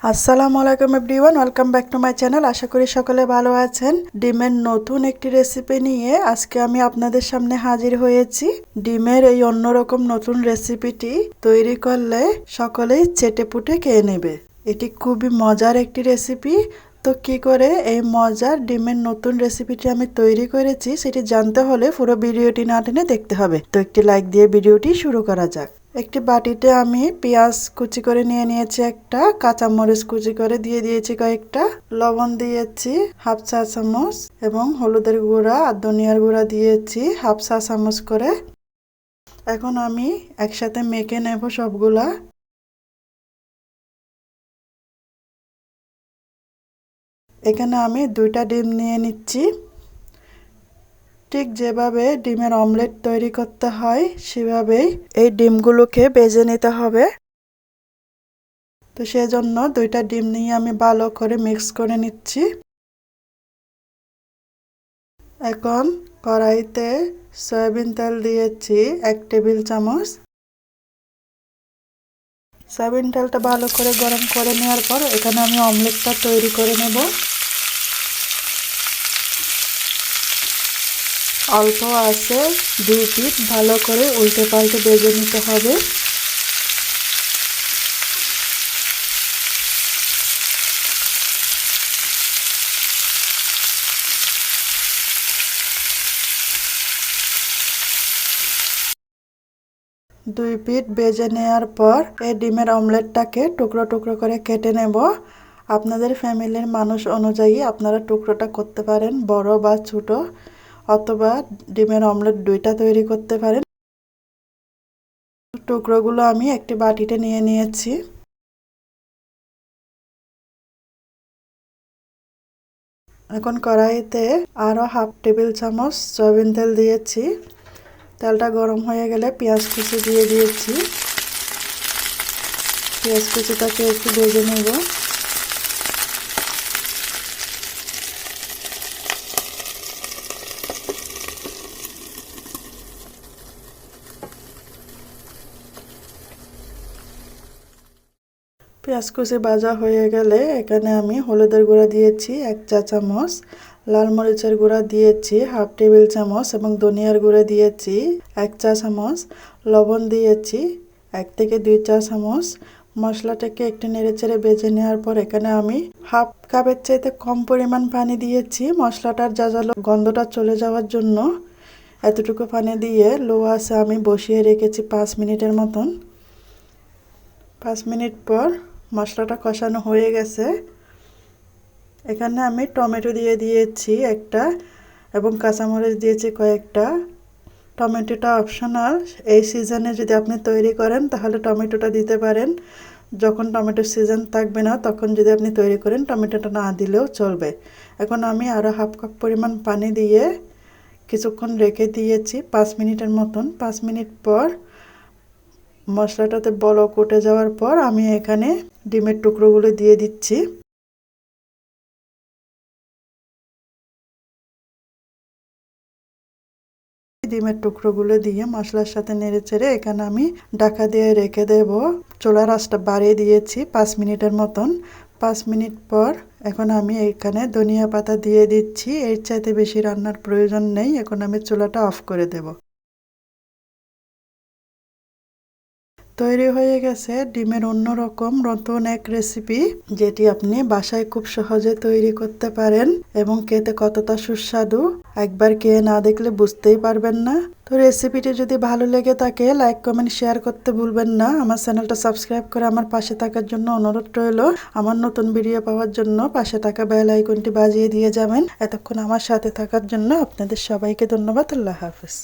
আসসালামু আলাইকুম everyone, welcome back to my channel. আশা করি সকলে ভালো আছেন। ডিমের নতুন একটি রেসিপি নিয়ে আজকে আমি আপনাদের সামনে হাজির হয়েছি। ডিমের এই অন্যরকম নতুন রেসিপিটি তৈরি করলে সকলেই চেটেপুটে খেয়ে নেবে। এটি খুবই মজার একটি রেসিপি। তো কি করে এই মজার ডিমের নতুন রেসিপিটি আমি তৈরি করেছি সেটি জানতে হলে পুরো ভিডিওটি না টেনে দেখতে হবে। তো একটি লাইক দিয়ে ভিডিওটি শুরু করা যাক। একটি বাটিতে আমি পেঁয়াজ কুচি করে নিয়েছি, একটা কাঁচামরিচ কুচি করে দিয়ে দিয়েছি কয়েকটা, লবণ দিয়েছি হাফ চা চামচ এবং হলুদের গুঁড়া আর ধনিয়ার গুঁড়া দিয়েছি হাফ চা চামচ করে। এখন আমি একসাথে মেখে নেব সবগুলা। এখানে আমি 2টা ডিম নিয়ে নিচ্ছি। ঠিক যেভাবে ডিমের অমলেট তৈরি করতে হয় সেভাবেই এই ডিমগুলোকে ভেজে নিতে হবে। তো সেজন্য 2টা ডিম নিয়ে আমি ভালো করে মিক্স করে নিচ্ছি। এখন কড়াইতে সয়াবিন তেল দিয়েছি 1 টেবিল চামচ। সয়াবিন তেলটা ভালো করে গরম করে নেওয়ার পর এখানে আমি অমলেটটা তৈরি করে নেব। অল্প আছে 2 পিঠ ভালো করে উল্টে পাল্টে ভেজে নিতে হবে। দুই পিঠ ভেজে নেওয়ার পর এই ডিমের অমলেটটাকে টুকরো টুকরো করে কেটে নেব। আপনাদের ফ্যামিলির মানুষ অনুযায়ী আপনারা টুকরোটা করতে পারেন বড় বা ছোট, অথবা ডিমের অমলেট 2টা তৈরি করতে পারেন। টুকরোগুলো আমি একটি বাটিতে নিয়ে নিয়েছি। এখন কড়াইতে আরও হাফ টেবিল চামচ সয়াবিন তেল দিয়েছি। তেলটা গরম হয়ে গেলে পেঁয়াজ কুচি দিয়ে দিয়েছি। পেঁয়াজ কুচিটাকে একটু ভেজে নেব। পেঁয়াজ কুচি ভাজা হয়ে গেলে এখানে আমি হলুদের গুঁড়া দিয়েছি 1 চা চামচ, লাল মরিচের গুঁড়া দিয়েছি হাফ টেবিল চামচ এবং ধনিয়ার গুঁড়া দিয়েছি 1 চা চামচ, লবণ দিয়েছি 1 থেকে 2 চা চামচ। মশলাটাকে একটু নেড়েচেড়ে ভেজে নেওয়ার পর এখানে আমি হাফ কাপের চাইতে কম পরিমাণ পানি দিয়েছি মশলাটার জাজালো গন্ধটা চলে যাওয়ার জন্য। এতটুকু পানি দিয়ে লো আঁচে আমি বসিয়ে রেখেছি 5 মিনিটের মতন। 5 মিনিট পর মশলাটা কষানো হয়ে গেছে। এখানে আমি টমেটো দিয়ে দিয়েছি একটা এবং কাঁচামরিচ দিয়েছি কয়েকটা। টমেটোটা অপশনাল। এই সিজনে যদি আপনি তৈরি করেন তাহলে টমেটোটা দিতে পারেন। যখন টমেটোর সিজন থাকবে না তখন যদি আপনি তৈরি করেন টমেটোটা না দিলেও চলবে। এখন আমি আরও হাফ কাপ পরিমাণ পানি দিয়ে কিছুক্ষণ রেখে দিয়েছি 5 মিনিটের মতন। 5 মিনিট পর মশলাটাতে বলক উঠে যাওয়ার পর আমি এখানে ডিমের টুকরোগুলো দিয়ে দিচ্ছি। ডিমের টুকরোগুলো দিয়ে মশলার সাথে নেড়েচেড়ে এখানে আমি ঢাকা দিয়ে রেখে দেব। চুলার আঁচটা বাড়িয়ে দিয়েছি 5 মিনিটের মতন। 5 মিনিট পর এখন আমি এখানে ধনিয়া পাতা দিয়ে দিচ্ছি। এর চাইতে বেশি রান্নার প্রয়োজন নেই। এখন আমি চুলাটা অফ করে দেব। তৈরি হয়ে গেছে ডিমের অন্যরকম নতুন এক রেসিপি, যেটি আপনি বাসায় খুব সহজে তৈরি করতে পারেন এবং খেতে কতটা সুস্বাদু একবার খেয়ে না দেখলে বুঝতেই পারবেন না। তো রেসিপিটি যদি ভালো লেগে থাকে লাইক কমেন্ট শেয়ার করতে ভুলবেন না। আমার চ্যানেলটা সাবস্ক্রাইব করে আমার পাশে থাকার জন্য অনুরোধ রইল। আমার নতুন ভিডিও পাওয়ার জন্য পাশে থাকা বেল আইকনটি বাজিয়ে দিয়ে যাবেন। এতক্ষণ আমার সাথে থাকার জন্য আপনাদের সবাইকে ধন্যবাদ। আল্লাহ হাফেজ।